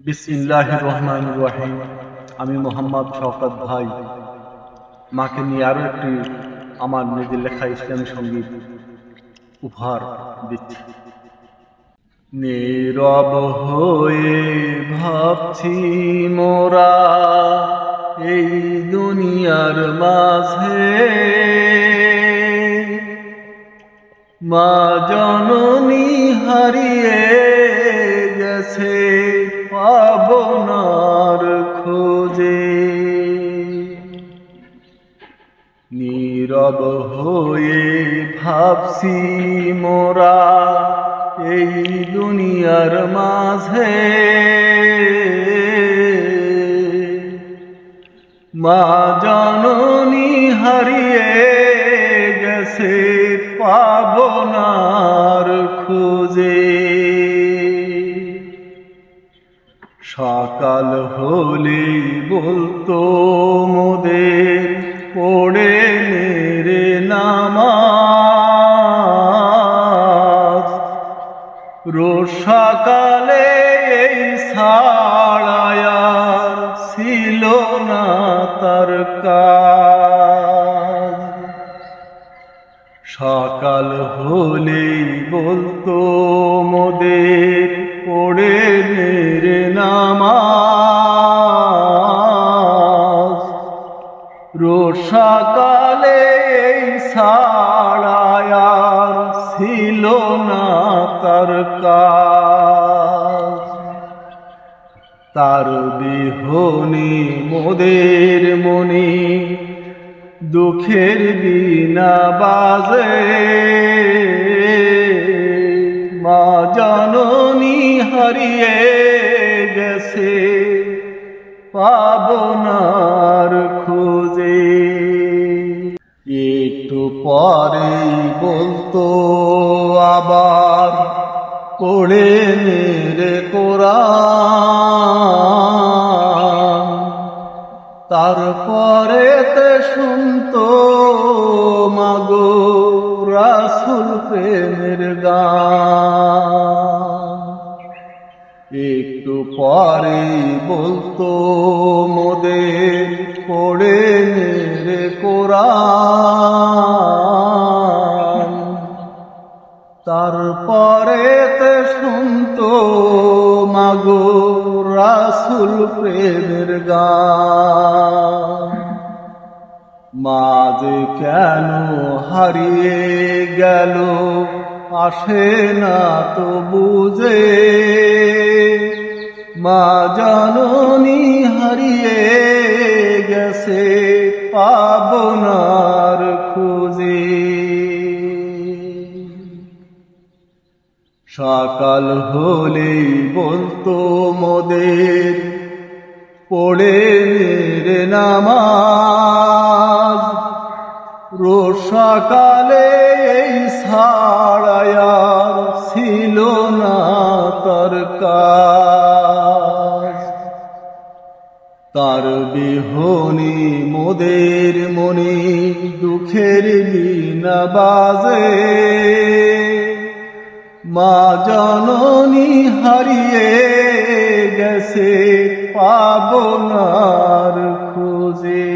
বিসমিল্লাহির রহমানির রহিম। আমি মোহাম্মদ শওকত ভাই মাকে নিয়ে আরো একটি আমার নিজের লেখা ইসলামী সঙ্গীত উপহার দিচ্ছি। নীরব হয়ে ভাবছি মোরা এই দুনিয়ার মাঝে, মা জননী হারিয়ে গেছে পাবনার খোঁজে। নীরব হয়ে ভাবছি মোরা এই দুনিয়ার মাঝে, মা জননী হারিয়ে গেছে পাবনার খোঁজে। সকাল হলেই বলতো মোদের পড়ে রে নামাজ, রোজ সকালে এই ছাড়ায়া ছিল না তার কাজ। সকাল হলেই বলতো মোদের পড়ে রে নামাজ, রোজ সকালে এই ছাড়ায়ার ছিল না তার কাজ। তার বিহনে মোদের মনে দুঃখের বীণা বাজে, মা জননী হারিয়ে গেছে পাবনার খোঁজে। একটু পরেই বলতো আবার পড়ে রে কোরআন, তারপরে তে শুনতো মাগো রাসূল প্রেমের গান। একটু পরেই বলতো মোদের পড়ে রে কোরআন, তারপরে তে শুনতো মাগো রাসূল প্রেমের গান। মা যে কেন হারিয়ে গেল আসে না তো বুঝে, মা জননী হারিয়ে গেছে পাবনার খোঁজে। সকাল হলেই বলতো মোদের পড়ে রে নামাজ, রোজ সকালে এই ছাড়ায়ার ছিল না তার কাজ। তার বিহনে মোদের মনে দুঃখের বীণা বাজে, মা জননী হারিয়ে গেছে পাবনার খোঁজে।